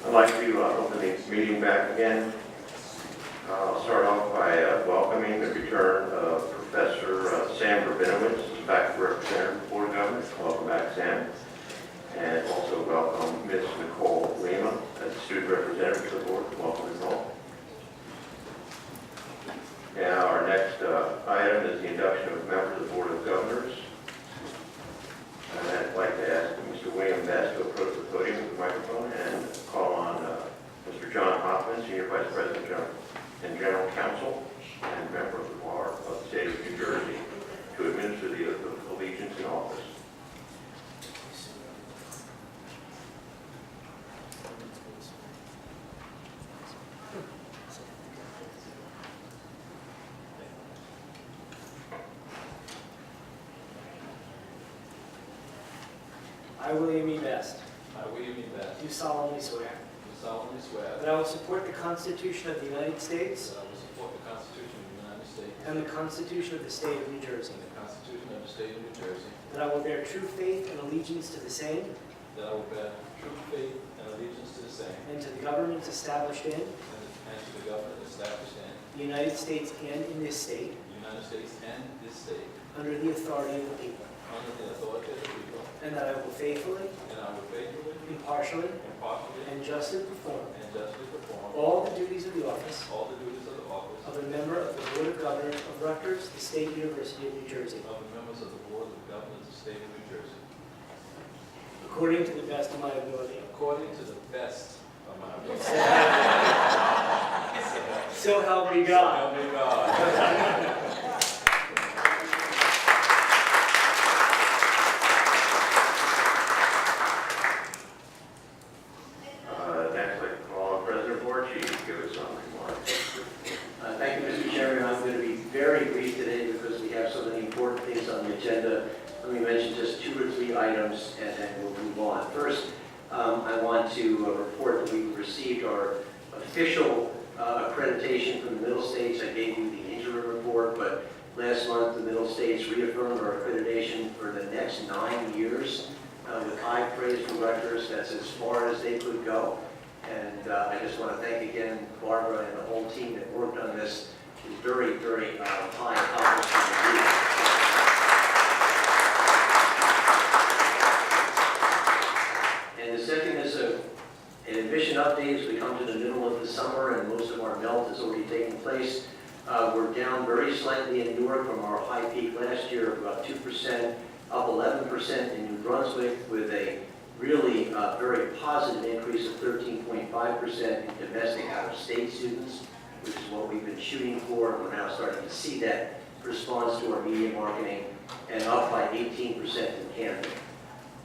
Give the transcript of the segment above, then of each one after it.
I'd like to open the meeting back again. I'll start off by welcoming the return of Professor Sam Rabinowitz, back to representative of the Board of Governors. Welcome back, Sam. And also welcome Ms. Nicole Lima as student representative to the board. Welcome, Nicole. Now, our next item is the induction of members of the Board of Governors. And I'd like to ask Mr. William Best to approach the podium with the microphone and call on Mr. John Hoffman, Senior Vice President and General Counsel and member of the Bar of the State of New Jersey, to administer the oath of allegiance in office. I, William E. Best, I, William E. Best, do solemnly swear do solemnly swear that I will support the Constitution of the United States that I will support the Constitution of the United States and the Constitution of the State of New Jersey, and the Constitution of the State of New Jersey, that I will bear true faith and allegiance to the same that I will bear true faith and allegiance to the same, and to the governments established in and to the government established in the United States and in this state, the United States and this state, under the authority of the people, under the authority of the people, and that I will faithfully, and I will faithfully, impartially, impartially, and justly perform and justly perform all the duties of the office all the duties of the office of a member of the Board of Governors of Rutgers, the State University of New Jersey, of the members of the Board of Governors of the State of New Jersey, according to the best of my ability. according to the best of my ability. So help me So God. help me God. Next, I'd like to call on President Borchi to give us some remarks. Thank you, Mr. Chairman. I'm going to be very brief today because we have so many important things on the agenda. Let me mention just 2 or 3 items and then we'll move on. First, I want to report that we've received our official accreditation from the Middle States. I gave you the interim report, but last month the Middle States reaffirmed our accreditation for the next 9 years with high praise from Rutgers. That's as far as they could go. And I just want to thank again Barbara and the whole team that worked on this. It's very, very high accomplishment. And the second is an admission update as we come to the middle of the summer and most of our melt has already taken place. We're down very slightly in Newark from our high peak last year of about 2%, up 11% in New Brunswick with a really very positive increase of 13.5% in domestic out-of-state students, which is what we've been shooting for. We're now starting to see that response to our media marketing, and up by 18% in Camden.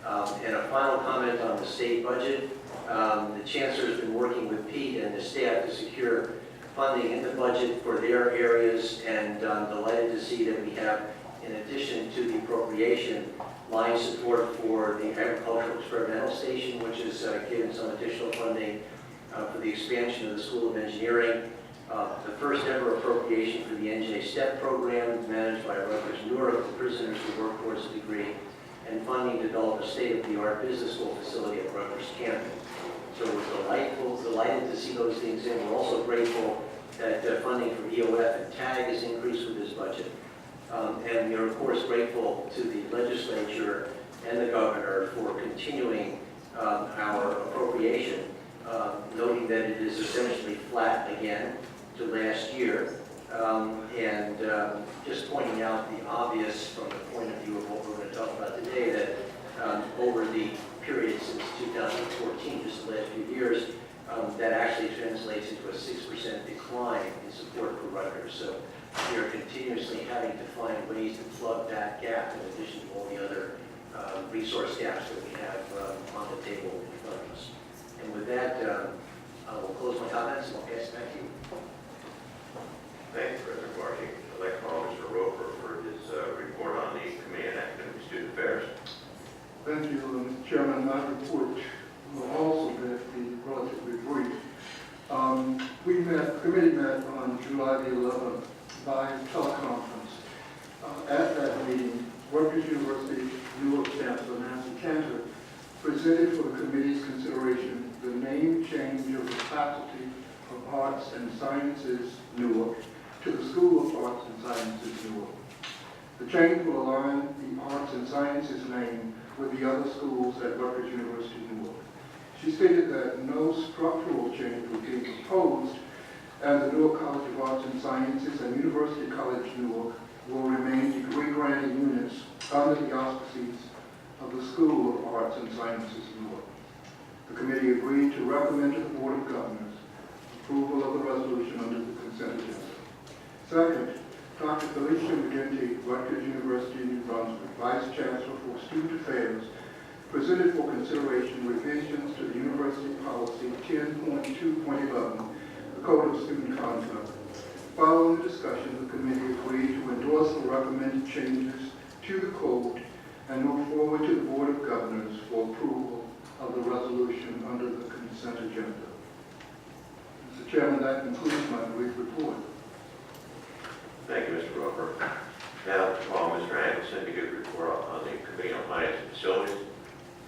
And a final comment on the state budget. The Chancellor has been working with Pete and the staff to secure funding in the budget for their areas, and I'm delighted to see that we have, in addition to the appropriation, line support for the Agricultural Experimental Station, which is given some additional funding for the expansion of the School of Engineering. The first ever appropriation for the NJ STEP program, managed by Rutgers Newark, the Prisoners to Workforce degree, and funding to develop a state-of-the-art business school facility at Rutgers Camden. So we're delighted to see those things in. We're also grateful that funding for EOF and TAG has increased with this budget. And we are, of course, grateful to the legislature and the governor for continuing our appropriation, noting that it is essentially flat again to last year, and just pointing out the obvious from the point of view of what we're going to talk about today, that over the period since 2014, just the last few years, that actually translates into a 6% decline in support for Rutgers. So we are continuously having to find ways to plug that gap in addition to all the other resource gaps that we have on the table in front of us. And with that, I will close my comments and I'll pass it back to you. Thank you, President Borchi. I'd like to call Mr. Roper for his report on the Committee on Academic Student Affairs. Thank you, Mr. Chairman. My report will also be relatively brief. Committee met on July the 11th by teleconference. At that meeting, Rutgers University Newark Chancellor Nancy Cantor presented for the committee's consideration the name change transferring of the Faculty of Arts and Sciences, Newark, to the School of Arts and Sciences, Newark. The change will align the Arts and Sciences name with the other schools at Rutgers University, Newark. She stated that no structural change was being proposed, and the Newark College of Arts and Sciences and University College, Newark, will remain degree-granting units under the auspices of the School of Arts and Sciences, Newark. The committee agreed to recommend to the Board of Governors approval of the resolution under the consent agenda. Second, Dr. Felicia McGinty, Rutgers University, New Brunswick, Vice Chancellor for Student Affairs, presented for consideration revisions to the University Policy 10.2.11, the Code of Student Conduct. Following the discussion, the committee agreed to endorse the recommended changes to the code and move forward to the Board of Governors for approval of the resolution under the consent agenda. Mr. Chairman, that concludes my brief report. Thank you, Mr. Roper. Now, call Mr. Anderson to give a report on the Committee on Finance and Facilities.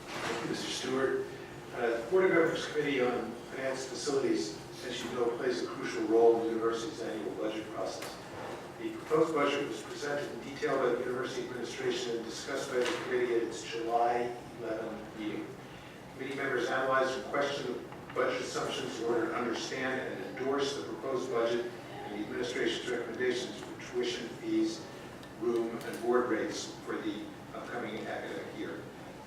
Thank you, Mr. Stewart. The Board of Governors Committee on Finance Facilities, as you know, plays a crucial role in the university's annual budget process. The proposed budget was presented in detail by the university administration and discussed by the committee at its July 11 meeting. Committee members analyzed and questioned the budget assumptions in order to understand and endorse the proposed budget and the administration's recommendations for tuition fees, room, and board rates for the upcoming academic year.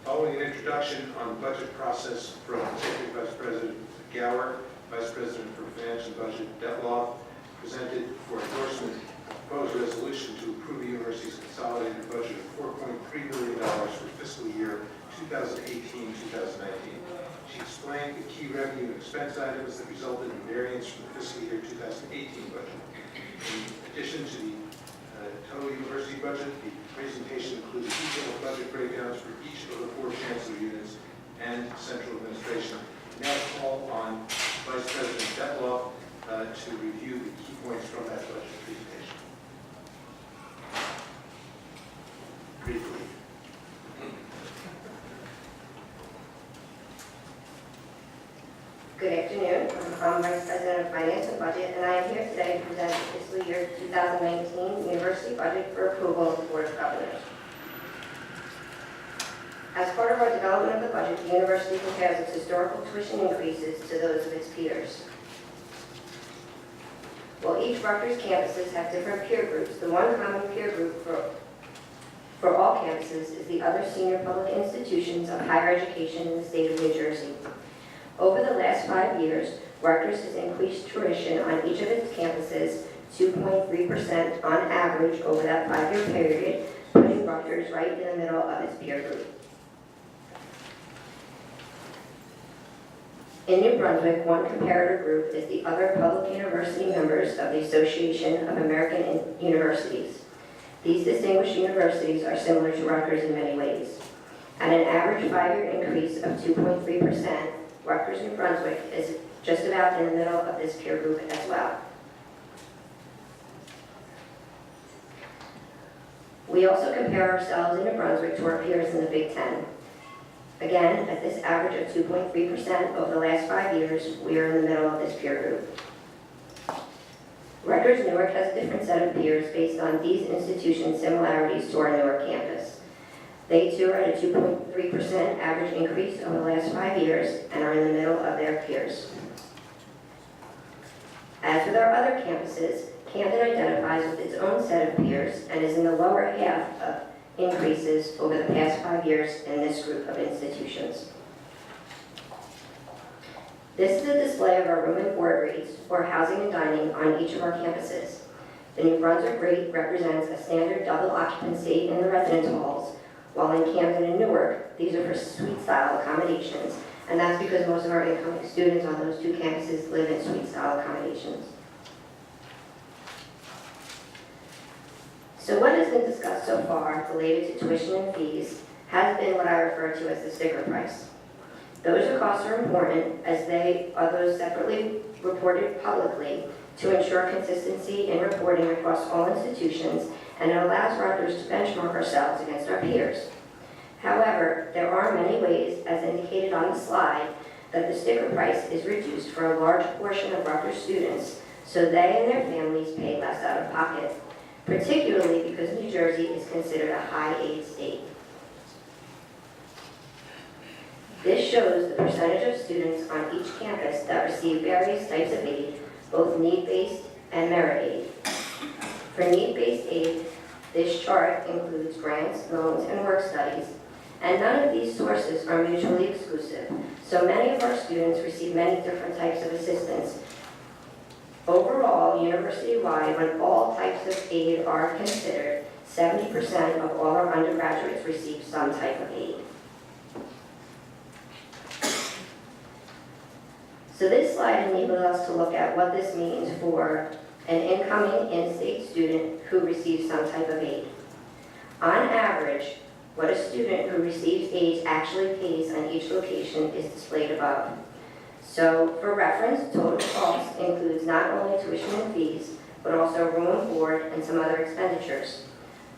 Following an introduction on the budget process from Executive Vice President Gower, Vice President for Finance and Budget Detloff, presented for endorsement a proposed resolution to approve the university's consolidated budget of $4.3 million for fiscal year 2018-2019. She explained the key revenue and expense items that resulted in variance from the fiscal year 2018 budget. In addition to the total university budget, the presentation included detailed budget breakdowns for each of the 4 chancellor units and central administration. Now call on Vice President Detloff to review the key points from that budget presentation. Briefly. Good afternoon. I'm Vice President of Finance and Budget, and I am here today to present the fiscal year 2019 university budget for approval of the Board of Governors. As part of our development of the budget, the university compares its historical tuition increases to those of its peers. While each Rutgers campuses have different peer groups, the one common peer group for all campuses is the other senior public institutions of higher education in the state of New Jersey. Over the last 5 years, Rutgers has increased tuition on each of its campuses 2.3% on average over that 5-year period, putting Rutgers right in the middle of its peer group. In New Brunswick, one comparator group is the other public university members of the Association of American Universities. These distinguished universities are similar to Rutgers in many ways. At an average 5-year increase of 2.3%, Rutgers, New Brunswick is just about in the middle of this peer group as well. We also compare ourselves in New Brunswick to our peers in the Big Ten. Again, at this average of 2.3% over the last 5 years, we are in the middle of this peer group. Rutgers Newark has a different set of peers based on these institutions' similarities to our Newark campus. They too are at a 2.3% average increase over the last 5 years and are in the middle of their peers. As with our other campuses, Camden identifies with its own set of peers and is in the lower half of increases over the past 5 years in this group of institutions. This is a display of our room and board rates for housing and dining on each of our campuses. The New Brunswick rate represents a standard double occupancy in the residence halls, while in Camden and Newark, these are for suite-style accommodations, and that's because most of our incoming students on those 2 campuses live in suite-style accommodations. So what has been discussed so far related to tuition and fees has been what I refer to as the sticker price. Those costs are important as they are those separately reported publicly to ensure consistency in reporting across all institutions, and it allows Rutgers to benchmark ourselves against our peers. However, there are many ways, as indicated on the slide, that that the sticker price is reduced for a large portion of Rutgers students so they and their families pay less out of pocket, particularly because New Jersey is considered a high-aid state. This shows the percentage of students on each campus that receive various types of aid, both need-based and merit aid. For need-based aid, this chart includes grants, loans, and work studies, and none of these sources are mutually exclusive, so many of our students receive many different types of assistance. Overall, university-wide, when all types of aid are considered, 70% of all our undergraduates receive some type of aid. So this slide enables us to look at what this means for an incoming in-state student who receives some type of aid. On average, what a student who receives aid actually pays on each location is displayed above. So for reference, total cost includes not only tuition and fees, but also room and board and some other expenditures.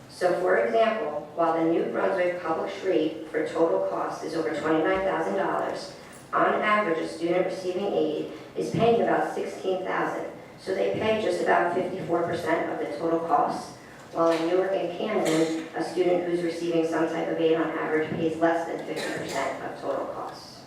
So for example, while the New Brunswick published rate for total cost is over $29,000, on average, a student receiving aid is paying about $16,000. So they pay just about 54% of the total cost, while in Newark and Camden, a student who's receiving some type of aid on average pays less than 50% of total costs.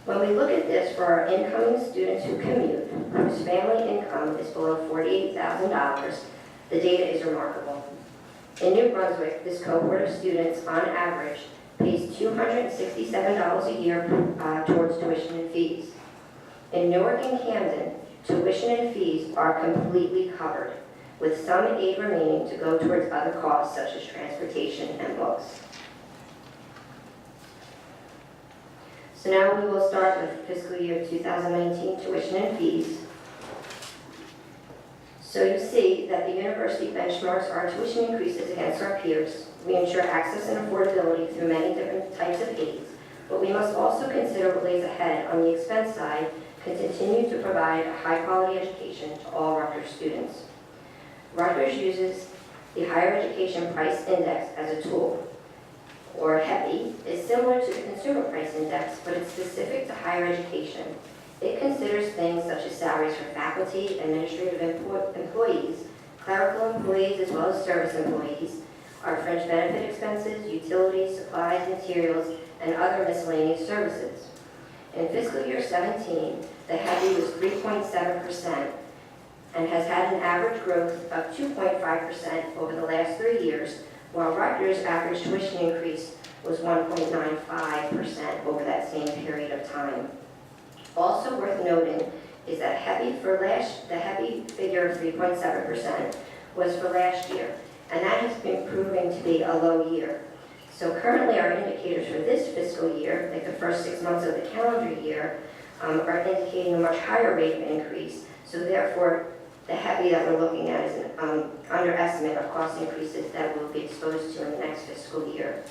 When we look at this for our incoming students who commute, whose family income is below $48,000, the data is remarkable. In New Brunswick, this cohort of students, on average, pays $267 a year towards tuition and fees. In Newark and Camden, tuition and fees are completely covered, with some aid remaining to go towards other costs such as transportation and books. So now we will start with fiscal year 2019 tuition and fees. So you see that the university benchmarks our tuition increases against our peers. We ensure access and affordability through many different types of aids, but we must also consider what lays ahead on the expense side to continue to provide a high-quality education to all Rutgers students. Rutgers uses the Higher Education Price Index as a tool, or HEPI, is similar to the Consumer Price Index, but it's specific to higher education. It considers things such as salaries for faculty, administrative employees, clerical employees, as well as service employees, our fringe benefit expenses, utilities, supplies, materials, and other miscellaneous services. In fiscal year 17, the HEPI was 3.7% and has had an average growth of 2.5% over the last 3 years, while Rutgers' average tuition increase was 1.95% over that same period of time. Also worth noting is that the HEPI figure of 3.7% was for last year, and that has been proving to be a low year. So currently our indicators for this fiscal year, like the first 6 months of the calendar year, are indicating a much higher rate of increase. So therefore, the HEPI that we're looking at is an underestimate of cost increases that we'll be exposed to in the next fiscal year.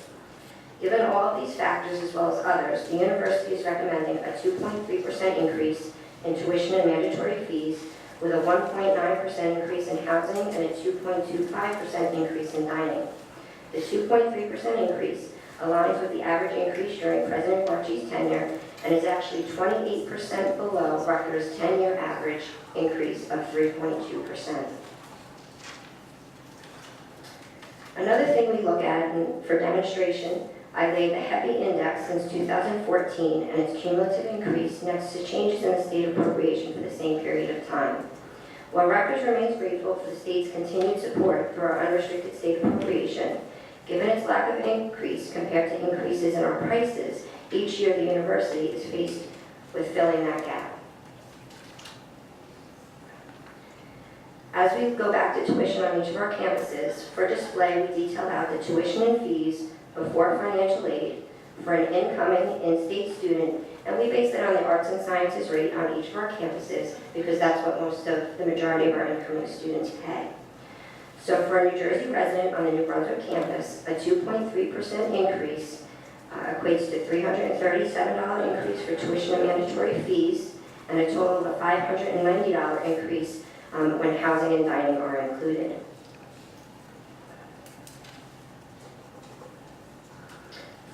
Given all of these factors as well as others, the university is recommending a 2.3% increase in tuition and mandatory fees, with a 1.9% increase in housing and a 2.25% increase in dining. The 2.3% increase aligns with the average increase during President Marchi's tenure and is actually 28% below Rutgers' 10-year average increase of 3.2%. Another thing we look at, and for demonstration, I laid the HEPI index since 2014 and its cumulative increase next to changes in the state appropriation for the same period of time. While Rutgers remains grateful for the state's continued support through our unrestricted state appropriation, given its lack of increase compared to increases in our prices, each year the university is faced with filling that gap. As we go back to tuition on each of our campuses, for display we detailed out the tuition and fees before financial aid for an incoming in-state student, and we based it on the arts and sciences rate on each of our campuses because that's what most of the majority of our incoming students pay. So for a New Jersey resident on the New Brunswick campus, a 2.3% increase equates to $337 increase for tuition and mandatory fees, and a total of a $590 increase when housing and dining are included.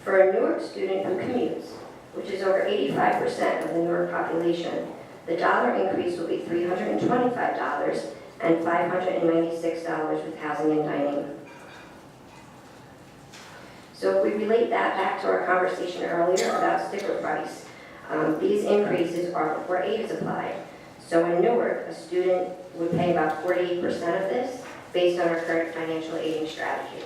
For a Newark student who commutes, which is over 85% of the Newark population, the dollar increase will be $325 and $596 with housing and dining. So if we relate that back to our conversation earlier about sticker price, these increases are before aid is applied. So in Newark, a student would pay about 48% of this based on our current financial aiding strategy.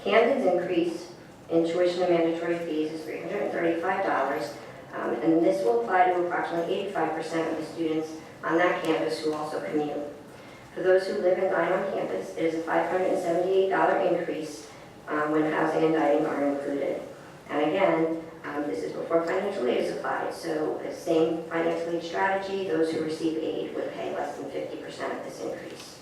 Camden's increase in tuition and mandatory fees is $335, and this will apply to approximately 85% of the students on that campus who also commute. For those who live and dine on campus, it is a $578 increase when housing and dining are included. And again, this is before financial aid is applied, so the same financial aid strategy, those who receive aid would pay less than 50% of this increase.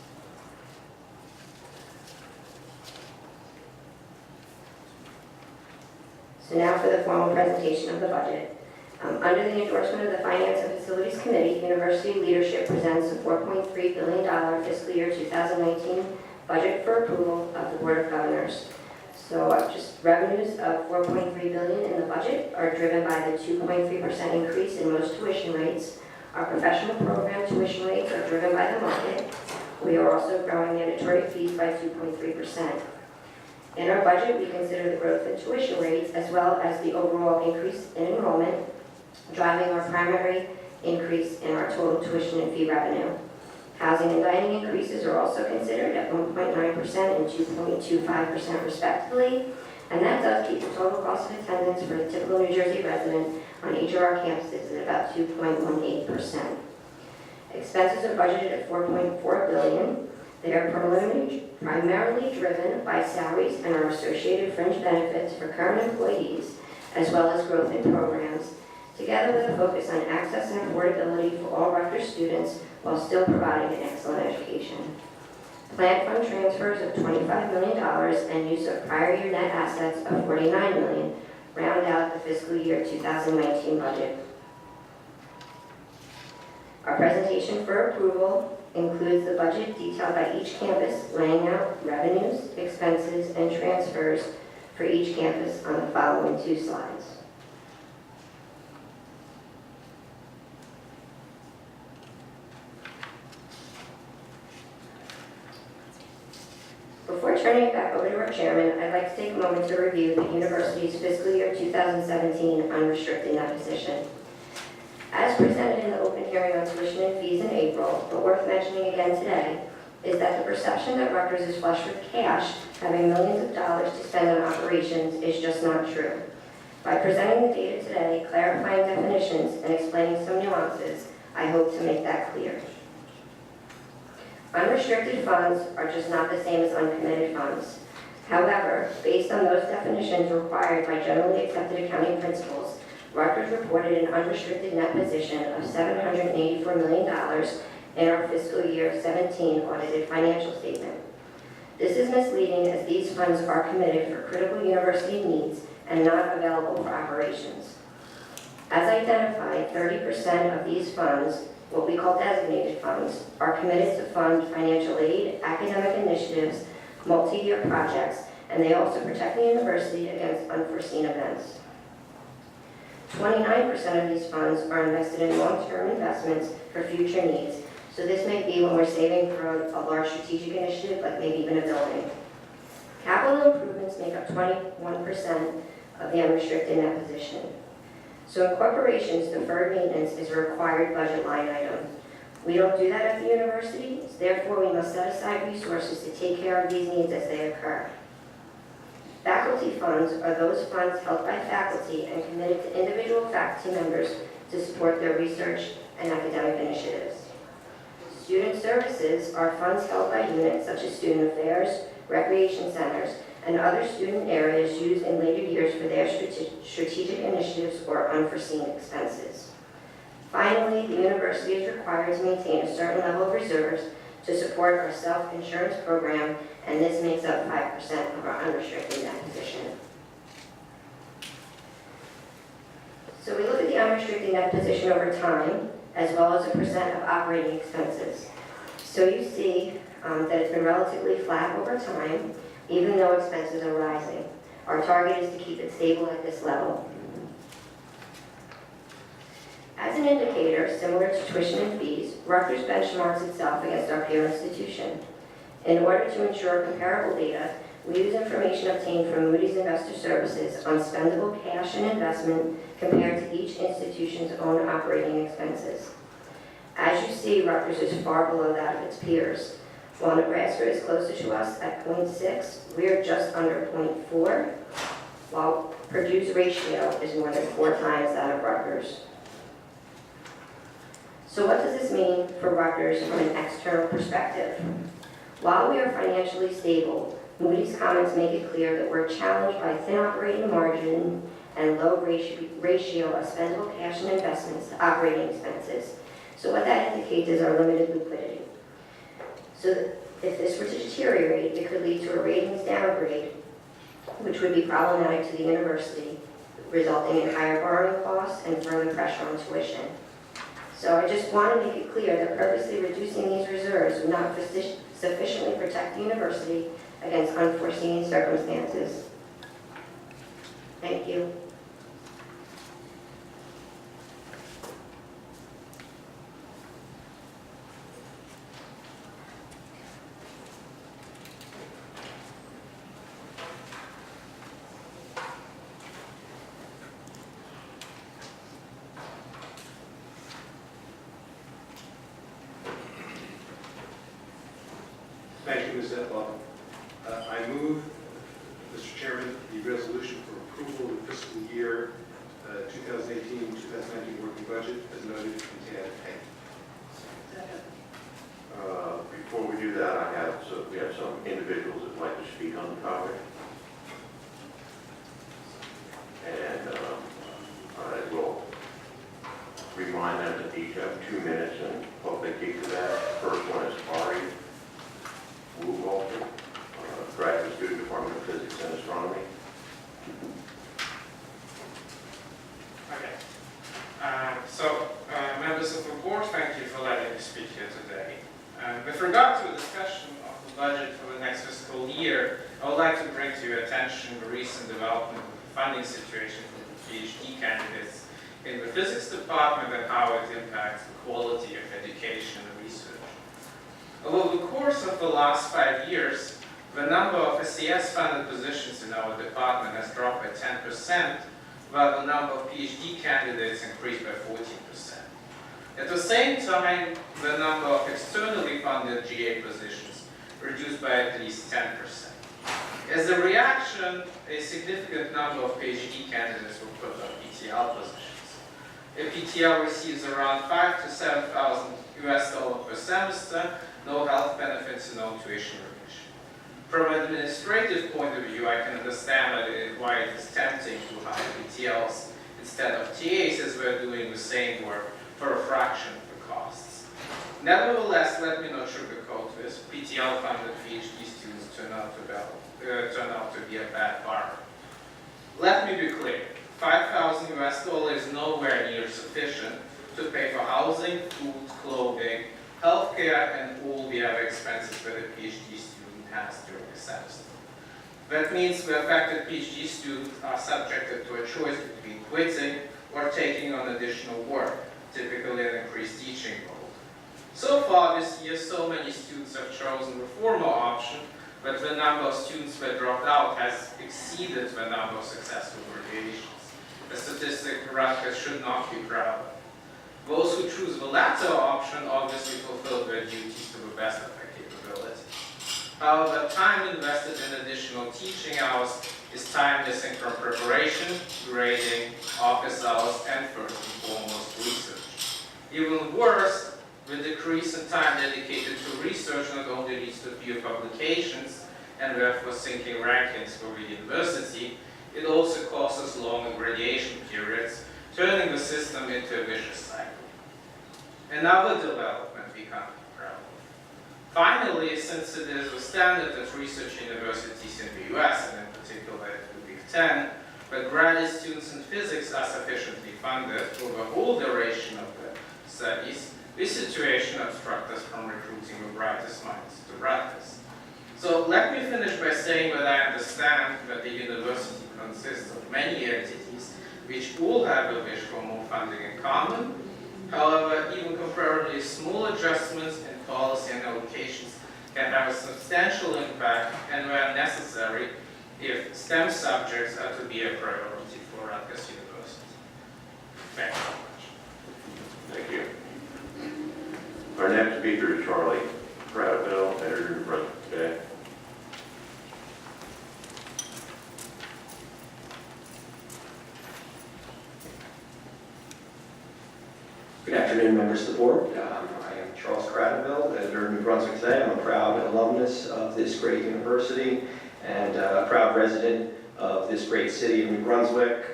So now for the formal presentation of the budget. Under the endorsement of the Finance and Facilities Committee, University leadership presents a $4.3 billion fiscal year 2019 budget for approval of the Board of Governors. So just revenues of $4.3 billion in the budget are driven by the 2.3% increase in most tuition rates. Our professional program tuition rates are driven by the market. We are also growing mandatory fees by 2.3%. In our budget, we consider the growth in tuition rates as well as the overall increase in enrollment, driving our primary increase in our total tuition and fee revenue. Housing and dining increases are also considered at 1.9% and 2.25% respectively, and that does keep the total cost of attendance for a typical New Jersey resident on each of our campuses at about 2.18%. Expenses are budgeted at $4.4 billion. They are primarily driven by salaries and our associated fringe benefits for current employees, as well as growth in programs, together with a focus on access and affordability for all Rutgers students while still providing an excellent education. Planned fund transfers of $25 million and use of prior year net assets of $49 million round out the fiscal year 2019 budget. Our presentation for approval includes the budget detailed by each campus, laying out revenues, expenses, and transfers for each campus on the following two slides. Before turning it back over to our chairman, I'd like to take a moment to review the university's fiscal year 2017 unrestricted net position. As presented in the open hearing on tuition and fees in April, but worth mentioning again today, is that the perception that Rutgers is flush with cash, having millions of dollars to spend on operations, is just not true. By presenting the data today, clarifying definitions, and explaining some nuances, I hope to make that clear. Unrestricted funds are just not the same as uncommitted funds. However, based on those definitions required by generally accepted accounting principles, Rutgers reported an unrestricted net position of $784 million in our fiscal year 17 audited financial statement. This is misleading as these funds are committed for critical university needs and not available for operations. As identified, 30% of these funds, what we call designated funds, are committed to fund financial aid, academic initiatives, multi-year projects, and they also protect the university against unforeseen events. 29% of these funds are invested in long-term investments for future needs. So this may be when we're saving for a large strategic initiative, like maybe even a building. Capital improvements make up 21% of the unrestricted net position. So in corporations, deferred maintenance is a required budget line item. We don't do that at the university, therefore we must set aside resources to take care of these needs as they occur. Faculty funds are those funds held by faculty and committed to individual faculty members to support their research and academic initiatives. Student services are funds held by units such as student affairs, recreation centers, and other student areas used in later years for their strategic initiatives or unforeseen expenses. Finally, the university is required to maintain a certain level of reserves to support our self-insurance program, and this makes up 5% of our unrestricted net position. So we look at the unrestricted net position over time, as well as a percent of operating expenses. So you see that it's been relatively flat over time. even though expenses are rising. Our target is to keep it stable at this level. As an indicator, similar to tuition and fees, Rutgers benchmarks itself against our peer institution. In order to ensure comparable data, we use information obtained from Moody's Investor Services on spendable cash and investment compared to each institution's own operating expenses. As you see, Rutgers is far below that of its peers. While Nebraska is closer to us at 0.6, we are just under 0.4, while Purdue's ratio is more than 4 times that of Rutgers. So what does this mean for Rutgers from an external perspective? While we are financially stable, Moody's comments make it clear that we're challenged by thin operating margin and low ratio of spendable cash and investments to operating expenses. So what that indicates is our limited liquidity. So that if this were to deteriorate, it could lead to a ratings downgrade, which would be problematic to the university, resulting in higher borrowing costs and further pressure on tuition. So I just want to make it clear that purposely reducing these reserves would not sufficiently protect the university against unforeseen circumstances. Thank you. Thank you, Ms. Etloff. I move, Mr. Chairman, the resolution for approval of the fiscal year 2018-2019 working budget as noted in tab A. Before we do that, we have some individuals that would like to speak on the topic. And I will remind them that each have 2 minutes and hope they keep to that. First one is Ari Walter, graduate student, Department of Physics and Astronomy. Okay. Members of the board, thank you for letting me speak here today. With regard to a discussion of the budget for the next fiscal year, I would like to bring to your attention the recent development of the funding situation for the PhD candidates in the physics department and how it impacts the quality of education and research. Over the course of the last 5 years, the number of SCS-funded positions in our department has dropped by 10%, while the number of PhD candidates increased by 14%. At the same time, the number of externally funded GA positions reduced by at least 10%. As a reaction, a significant number of PhD candidates were put on PTL positions. A PTL receives around $5,000 to $7,000 per semester, no health benefits, and no tuition remission. From an administrative point of view, I can understand why it is tempting to hire PTLs instead of TAs, as we're doing the same work for a fraction of the costs. Nevertheless, let me not sugarcoat this. PTL-funded PhD students turn out to be a bad bargain. Let me be clear. $5,000 is nowhere near sufficient to pay for housing, food, clothing, healthcare, and all the other expenses that a PhD student has during the semester. That means the affected PhD students are subjected to a choice between quitting or taking on additional work, typically an increased teaching load. So far this year, so many students have chosen the former option, but the number of students that dropped out has exceeded the number of successful graduations. A statistic Rutgers should not be proud of. Those who choose the latter option obviously fulfill their duties to the best of their capability. However, time invested in additional teaching hours is time missing from preparation, grading, office hours, and first and foremost, research. Even worse, the decrease in time dedicated to research not only leads to fewer publications and therefore sinking rankings for the university, it also causes longer graduation periods, turning the system into a vicious cycle. Another development we can't be proud of. Finally, since it is the standard at research universities in the US, and in particular at the Big Ten, that graduate students in physics are sufficiently funded for the whole duration of the studies, this situation obstructs us from recruiting the brightest minds to Rutgers. So let me finish by saying that I understand that the university consists of many entities which all have a wish for more funding in common. However, even comparably small adjustments in policy and allocations can have a substantial impact and, where necessary, if STEM subjects are to be a priority for Rutgers University. Thank you very much. Thank you. Our next speaker is Charlie Prattville, editor of Brunswick Today. Good afternoon, members of the board. I am Charles Cradaville, editor of New Brunswick Today. I'm a proud alumnus of this great university and a proud resident of this great city of New Brunswick.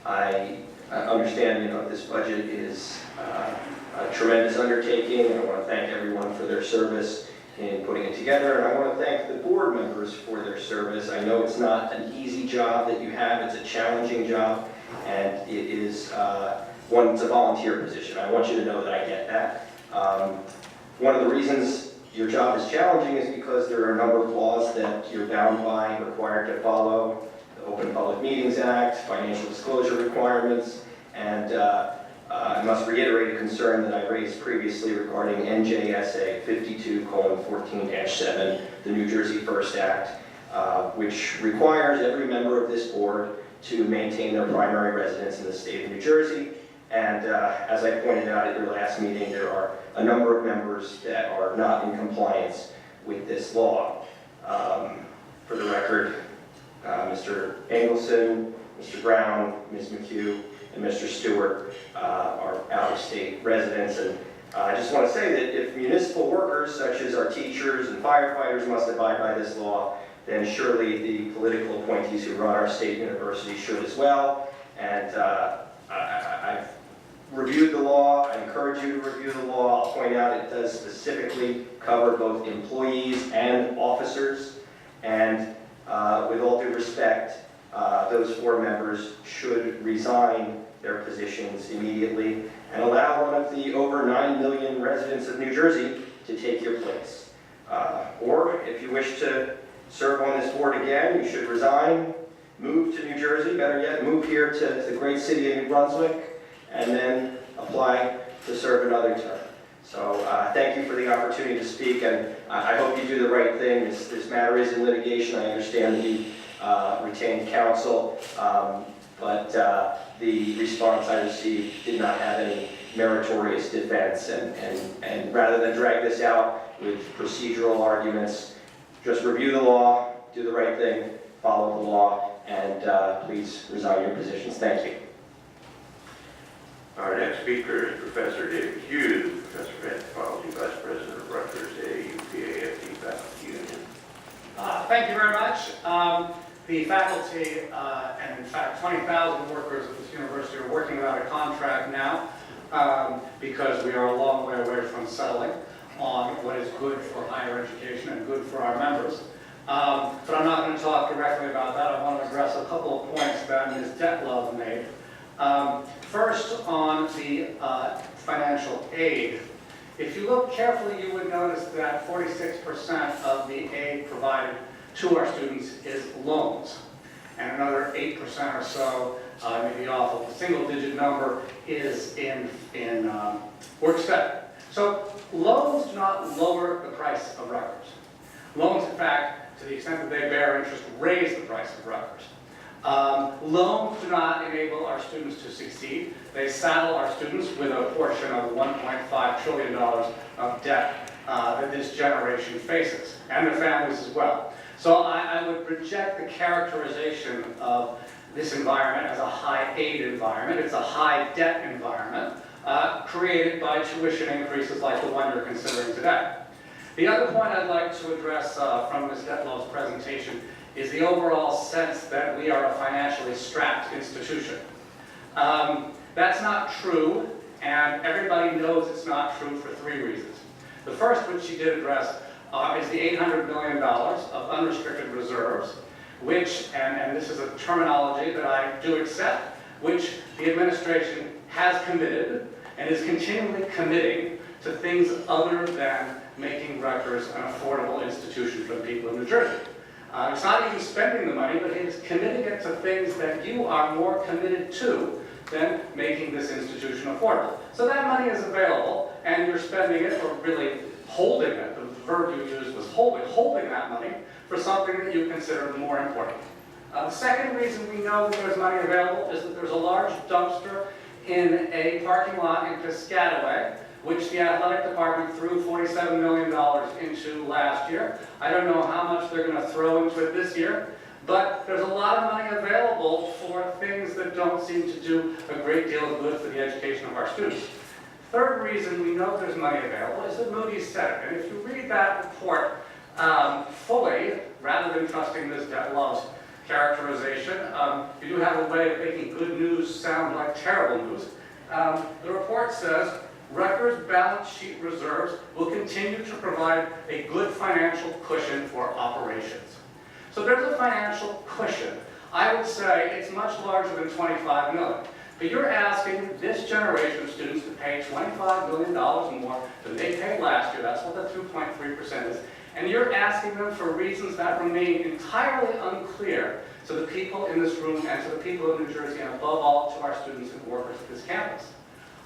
I understand, this budget is a tremendous undertaking, and I want to thank everyone for their service in putting it together, and I want to thank the board members for their service. I know it's not an easy job that you have, it's a challenging job, and it is it's a volunteer position. I want you to know that I get that. One of the reasons your job is challenging is because there are a number of laws that you're bound by, required to follow, the Open Public Meetings Act, financial disclosure requirements, and I must reiterate a concern that I raised previously regarding NJSA 52:14-7, the New Jersey First Act, which requires every member of this board to maintain their primary residence in the state of New Jersey. And as I pointed out at your last meeting, there are a number of members that are not in compliance with this law. For the record, Mr. Engelson, Mr. Brown, Ms. McHugh, and Mr. Stewart are out-of-state residents. And I just want to say that if municipal workers, such as our teachers and firefighters, must abide by this law, then surely the political appointees who run our state university should as well. And I've reviewed the law. I encourage you to review the law. I'll point out it does specifically cover both employees and officers. And with all due respect, those 4 members should resign their positions immediately and allow one of the over 9 million residents of New Jersey to take your place. Or if you wish to serve on this board again, you should resign, move to New Jersey, better yet, move here to the great city of New Brunswick, and then apply to serve another term. So thank you for the opportunity to speak, and I hope you do the right thing. This matter is in litigation. I understand that you retained counsel, but the response I received did not have any meritorious defense, and rather than drag this out with procedural arguments, just review the law, do the right thing, follow the law, and please resign your positions. Thank you. Our next speaker is Professor David Hughes, Professor of Anthropology, Vice President of Rutgers AUPAFD Faculty Union. Thank you very much. The faculty, and in fact 20,000 workers at this university are working without a contract now because we are a long way away from settling on what is good for higher education and good for our members. But I'm not going to talk directly about that. I want to address a couple of points that Ms. Detlove made. First, on the financial aid. If you look carefully, you would notice that 46% of the aid provided to our students is loans, and another 8% or so, maybe off of a single-digit number, is in work study. So loans do not lower the price of Rutgers. Loans, in fact, to the extent that they bear interest, raise the price of Rutgers. Loans do not enable our students to succeed. They saddle our students with a portion of $1.5 trillion of debt that this generation faces, and their families as well. So I would reject the characterization of this environment as a high aid environment. It's a high debt environment created by tuition increases like the one you're considering today. The other point I'd like to address from Ms. Detlove's presentation is the overall sense that we are a financially strapped institution. That's not true, and everybody knows it's not true for 3 reasons. The first, which she did address, is the $800 million of unrestricted reserves, which, and this is a terminology that I do accept, which the administration has committed and is continually committing to things other than making Rutgers an affordable institution for the people of New Jersey. It's not even spending the money, but it's committing it to things that you are more committed to than making this institution affordable. So that money is available, and you're spending it, or really holding it, the verb you used was holding that money for something that you consider more important. The second reason we know that there's money available is that there's a large dumpster in a parking lot in Piscataway, which the athletic department threw $47 million into last year. I don't know how much they're going to throw into it this year, but there's a lot of money available for things that don't seem to do a great deal of good for the education of our students. Third reason we know there's money available is that Moody's said it. And if you read that report fully, rather than trusting this debt loss characterization, you do have a way of making good news sound like terrible news. The report says, Rutgers' balance sheet reserves will continue to provide a good financial cushion for operations. So there's a financial cushion. I would say it's much larger than $25 million. But you're asking this generation of students to pay $25 million more than they paid last year. That's what the 2.3% is. And you're asking them for reasons that remain entirely unclear to the people in this room and to the people of New Jersey, and above all to our students and workers at this campus.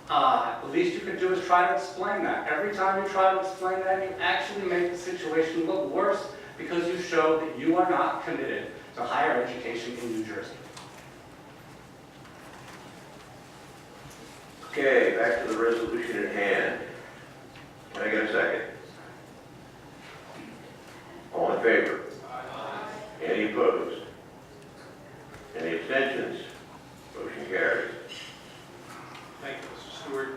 The least you can do is try to explain that. Every time you try to explain that, you actually make the situation look worse because you show that you are not committed to higher education in New Jersey. Okay, back to the resolution at hand. Can I get a second? All in favor? Any opposed? Any abstentions? Motion carries. Thank you, Mr. Stewart.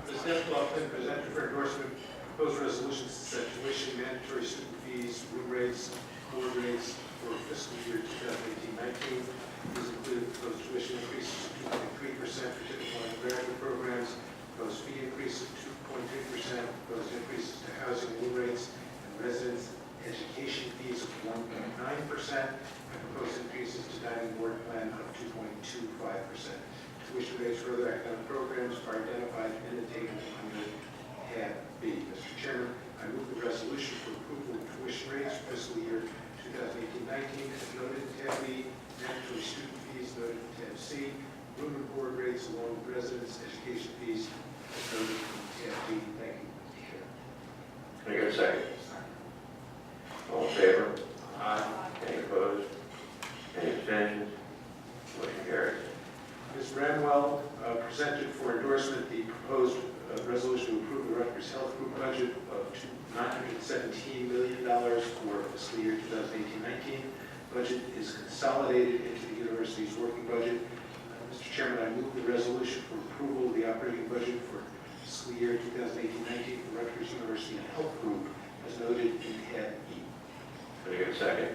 Ms. Neftoff then presented for endorsement proposed resolutions to set tuition, mandatory student fees, room rates, board rates for fiscal year 2018-19. These include proposed tuition increases of 2.3% for typical undergraduate programs, proposed fee increase of 2.3%, proposed increases to housing and room rates and residence education fees of 1.9%, and proposed increases to dining board plan of 2.25%. Tuition rates for other academic programs are identified in the table under tab B. Mr. Chairman, I move the resolution for approval of tuition rates for fiscal year 2018-19 as noted in tab B, mandatory student fees noted in tab C, room and board rates along with residence education fees as noted in tab D. Thank you, Mr. Chairman. Can I get a second? All in favor? Aye. Any opposed? Any abstentions? Motion carries. Ms. Bramwell presented for endorsement the proposed resolution to approve the Rutgers Health Group budget of $917 million for fiscal year 2018-19. Budget is consolidated into the university's working budget. Mr. Chairman, I move the resolution for approval of the operating budget for fiscal year 2018-19 for Rutgers University Health Group as noted in tab E. Can I get a second?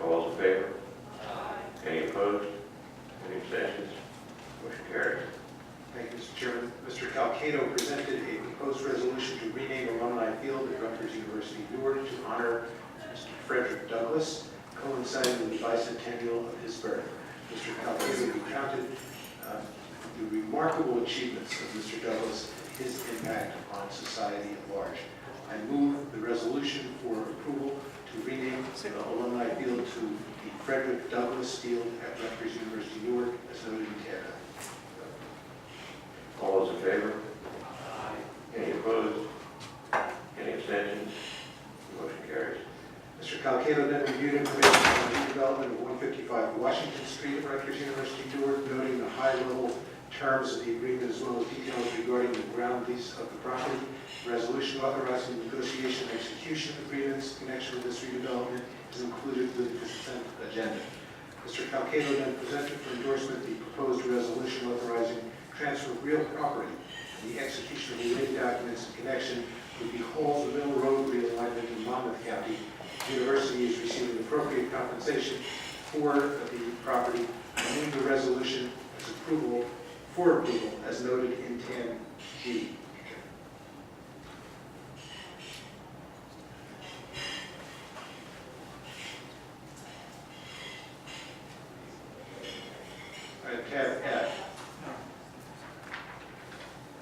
All those in favor? Any opposed? Any abstentions? Motion carries. Thank you, Mr. Chairman. Mr. Calcado presented a proposed resolution to rename Alumni Field at Rutgers University, Newark to honor Mr. Frederick Douglass, coinciding with the bicentennial of his birth. Mr. Calcado recounted the remarkable achievements of Mr. Douglass and his impact on society at large. I move the resolution for approval to rename the Alumni Field to the Frederick Douglass Field at Rutgers University, Newark, as noted in tab. All those in favor? Any opposed? Any abstentions? Motion carries. Mr. Calcado then reviewed information on the redevelopment of 155 Washington Street at Rutgers University, Newark, noting the high-level terms of the agreement as well as details regarding the ground lease of the property. Resolution authorizing negotiation and execution of agreements in connection with this redevelopment is included with the consent agenda. Mr. Calcado then presented for endorsement the proposed resolution authorizing transfer of real property and the execution of related documents in connection with the Halls Mill Road realignment in Monmouth County. The university is receiving appropriate compensation for the property. I move the resolution as approval as noted in tab G. Tab F.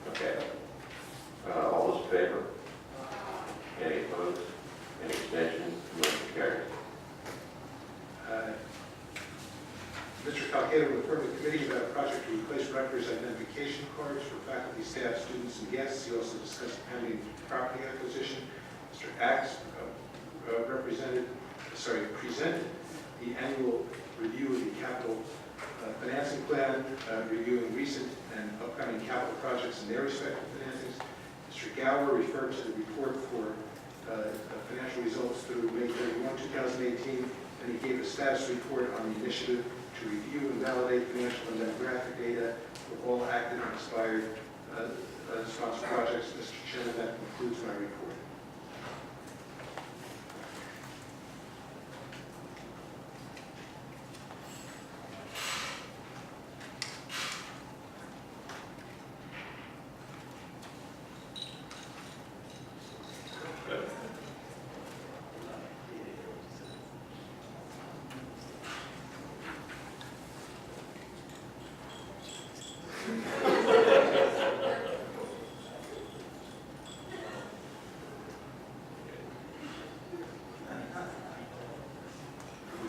Okay. All those in favor? Mr. Calcato informed the committee about a project to replace Rutgers identification cards for faculty, staff, students, and guests. He also discussed pending property acquisition. Mr. Axe presented the annual review of the capital financing plan, reviewing recent and upcoming capital projects and their respective financings. Mr. Gower referred to the report for financial results through May 31, 2018, and he gave a status report on the initiative to review and validate financial and demographic data for all active and expired sponsored projects. Mr. Chairman, that concludes my report.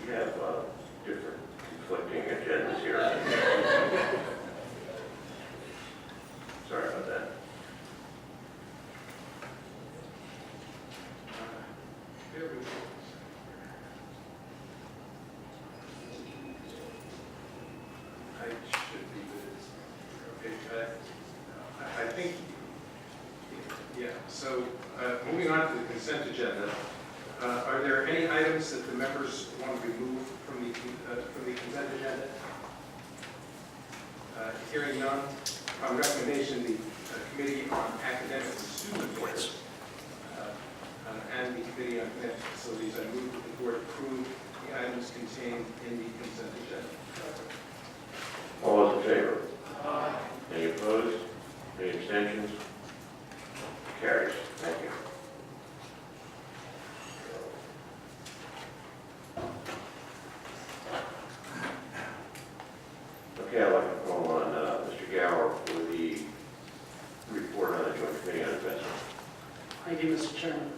We have different conflicting agendas here. Sorry about that. I should be good. Okay, I think, yeah, so moving on to the consent agenda, are there any items that the members want to remove from the consent agenda? Hearing none, on recommendation, the Committee on Academic and Student Affairs and the Committee on Financial Facilities, I move that the board approve the items contained in the consent agenda. All those in favor? Any opposed? Any abstentions? Carries. Thank you. Okay, I'd like to call on Mr. Gower for the report on the Joint Committee on Investment. Thank you, Mr. Chairman.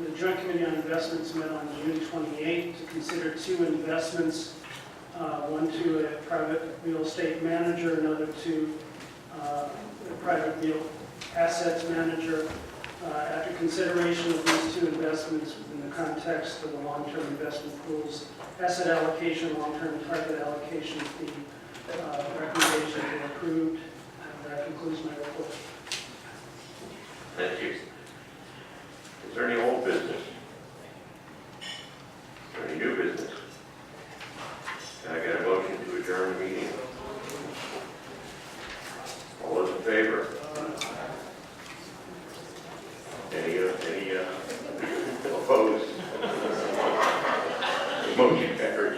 The Joint Committee on Investments met on June 28 to consider two investments, one to a private real estate manager, another to a private real assets manager. After consideration of these two investments within the context of the long-term investment pools, asset allocation, long-term target allocation, the recommendations were approved, and that concludes my report. Thank you. Is there any old business? Is there any new business? Can I get a motion to adjourn the meeting? All those in favor? Any opposed? Motion carries.